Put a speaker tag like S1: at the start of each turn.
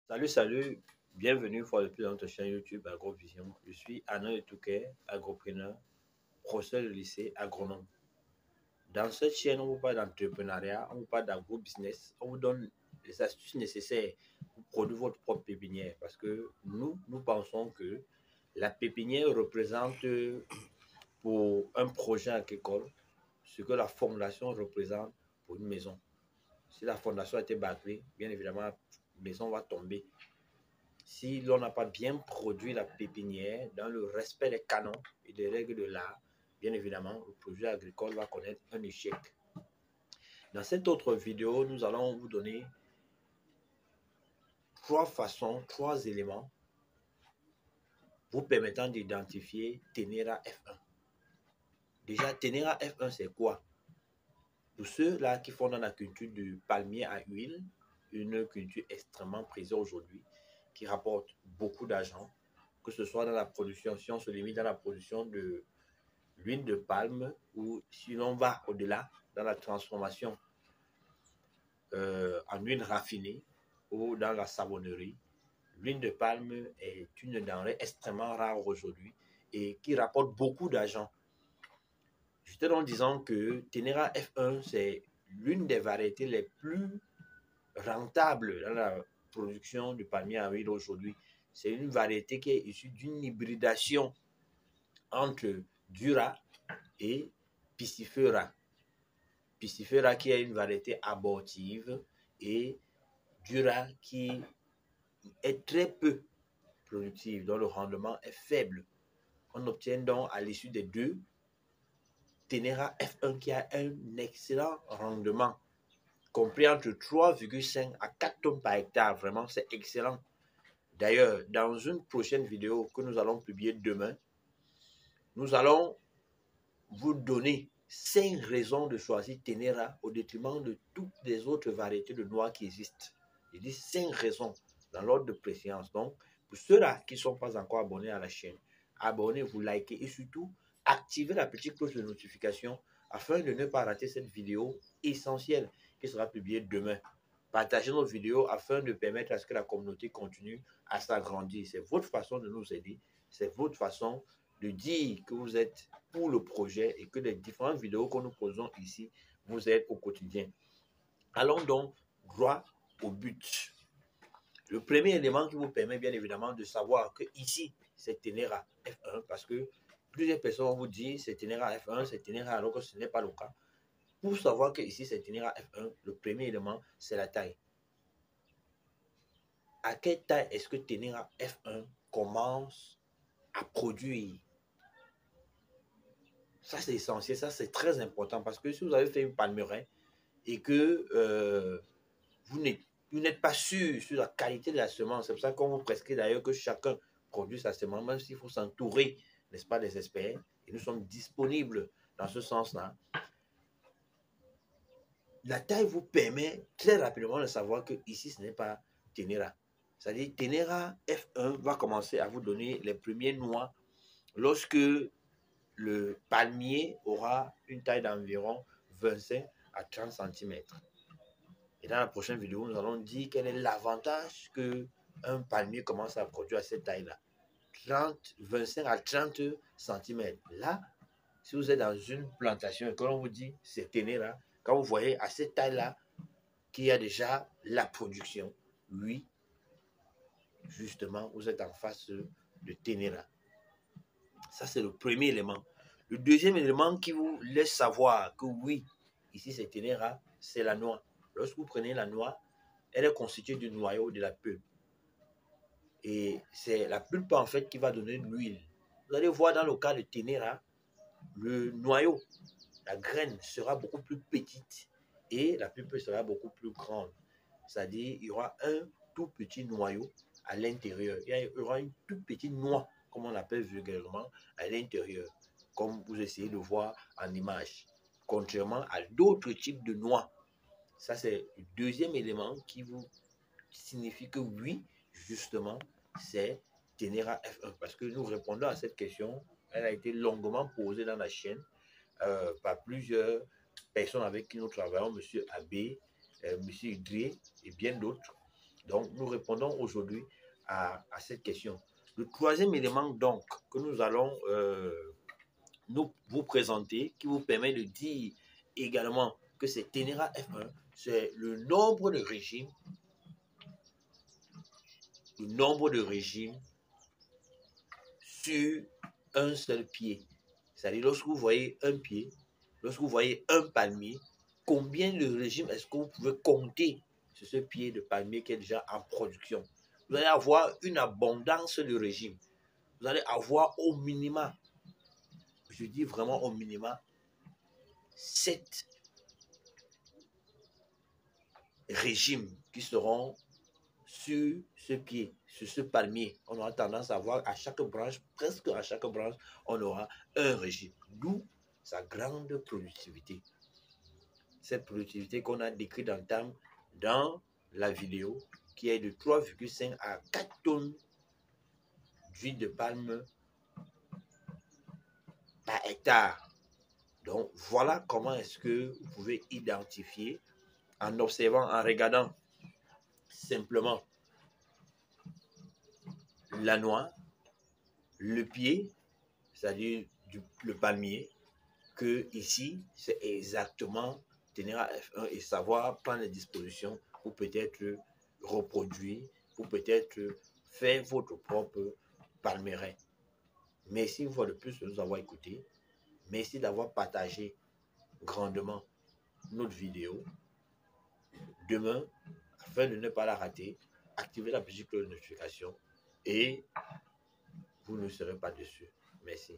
S1: Salut, bienvenue une fois de plus dans notre chaîne YouTube Agrovision. Je suis Alain Touquet, agropreneur, professeur de lycée, agronome. Dans cette chaîne, on vous parle d'entrepreneuriat, on vous parle d'agro-business, on vous donne les astuces nécessaires pour produire votre propre pépinière parce que nous pensons que la pépinière représente pour un projet agricole ce que la fondation représente pour une maison. Si la fondation a été bâclée, bien évidemment, la maison va tomber. Si l'on n'a pas bien produit la pépinière dans le respect des canons et des règles de l'art, bien évidemment, le produit agricole va connaître un échec. Dans cette autre vidéo, nous allons vous donner trois éléments vous permettant d'identifier Tenera F1. Déjà, Tenera F1, c'est quoi? Pour ceux-là qui font dans la culture du palmier à huile, une culture extrêmement présente aujourd'hui, qui rapporte beaucoup d'argent, que ce soit dans la production, si on se limite dans la production de l'huile de palme ou si l'on va au-delà dans la transformation en huile raffinée ou dans la savonnerie, l'huile de palme est une denrée extrêmement rare aujourd'hui et qui rapporte beaucoup d'argent. J'étais donc disant que Tenera F1, c'est l'une des variétés les plus rentables dans la production du palmier à huile aujourd'hui. C'est une variété qui est issue d'une hybridation entre Dura et Piscifera. Piscifera qui est une variété abortive et Dura qui est très peu productive, dont le rendement est faible. On obtient donc à l'issue des deux Tenera F1 qui a un excellent rendement, compris entre 3,5 à 4 tonnes par hectare. Vraiment, c'est excellent. D'ailleurs, dans une prochaine vidéo que nous allons publier demain, nous allons vous donner 5 raisons de choisir Tenera au détriment de toutes les autres variétés de noix qui existent. Je dis 5 raisons dans l'ordre de préséance. Donc, pour ceux-là qui ne sont pas encore abonnés à la chaîne, abonnez-vous, likez et surtout, activez la petite cloche de notification afin de ne pas rater cette vidéo essentielle qui sera publiée demain. Partagez nos vidéos afin de permettre à ce que la communauté continue à s'agrandir. C'est votre façon de nous aider. C'est votre façon de dire que vous êtes pour le projet et que les différentes vidéos que nous posons ici vous aident au quotidien. Allons donc droit au but. Le premier élément qui vous permet bien évidemment de savoir que ici, c'est Tenera F1 parce que plusieurs personnes vont vous dire c'est Tenera F1, c'est Tenera alors que ce n'est pas le cas. Pour savoir que ici c'est Tenera F1, le premier élément, c'est la taille. À quelle taille est-ce que Tenera F1 commence à produire? Ça, c'est essentiel, ça, c'est très important parce que si vous avez fait une palmeraie et que vous n'êtes pas sûr sur la qualité de la semence, c'est pour ça qu'on vous prescrit d'ailleurs que chacun produit sa semence, même s'il faut s'entourer, n'est-ce pas, des experts, et nous sommes disponibles dans ce sens-là. La taille vous permet très rapidement de savoir que ici, ce n'est pas Tenera. C'est-à-dire, Tenera F1 va commencer à vous donner les premiers noix lorsque le palmier aura une taille d'environ 25 à 30 cm. Et dans la prochaine vidéo, nous allons dire quel est l'avantage qu'un palmier commence à produire à cette taille-là. 25 à 30 cm. Là, si vous êtes dans une plantation et que l'on vous dit c'est Tenera, quand vous voyez à cette taille-là qu'il y a déjà la production, oui, justement, vous êtes en face de Tenera. Ça, c'est le premier élément. Le deuxième élément qui vous laisse savoir que oui, ici c'est Tenera, c'est la noix. Lorsque vous prenez la noix, elle est constituée du noyau de la pulpe. Et c'est la pulpe en fait qui va donner l'huile. Vous allez voir dans le cas de Tenera, le noyau, la graine sera beaucoup plus petite et la pulpe sera beaucoup plus grande. C'est-à-dire il y aura un tout petit noyau à l'intérieur. Il y aura une toute petite noix, comme on l'appelle vulgairement, à l'intérieur, comme vous essayez de voir en image, contrairement à d'autres types de noix. Ça, c'est le deuxième élément qui vous signifie que oui, justement, c'est Tenera F1. Parce que nous répondons à cette question, elle a été longuement posée dans la chaîne par plusieurs personnes avec qui nous travaillons, M. Abbé, M. Idré et bien d'autres. Donc, nous répondons aujourd'hui à cette question. Le troisième élément, donc, que nous allons vous présenter, qui vous permet de dire également que c'est Tenera F1, c'est le nombre de régimes sur un seul pied. C'est-à-dire, lorsque vous voyez un pied, lorsque vous voyez un palmier, combien de régimes est-ce que vous pouvez compter sur ce pied de palmier qui est déjà en production? Vous allez avoir une abondance de régimes. Vous allez avoir au minima, je dis vraiment au minima, 7 régimes qui seront sur ce pied, sur ce palmier. On aura tendance à voir à chaque branche, presque à chaque branche, on aura un régime. D'où sa grande productivité. Cette productivité qu'on a décrite dans la vidéo, qui est de 3,5 à 4 tonnes d'huile de palme par hectare. Donc, voilà comment est-ce que vous pouvez identifier en observant, en regardant simplement la noix, le pied, c'est-à-dire le palmier, que ici, c'est exactement tenir à F1 et savoir prendre les dispositions pour peut-être reproduire, pour peut-être faire votre propre palmeraie. Merci une fois de plus de nous avoir écoutés. Merci d'avoir partagé grandement notre vidéo. Demain, afin de ne pas la rater, activez la petite cloche de notification et vous ne serez pas déçus. Merci.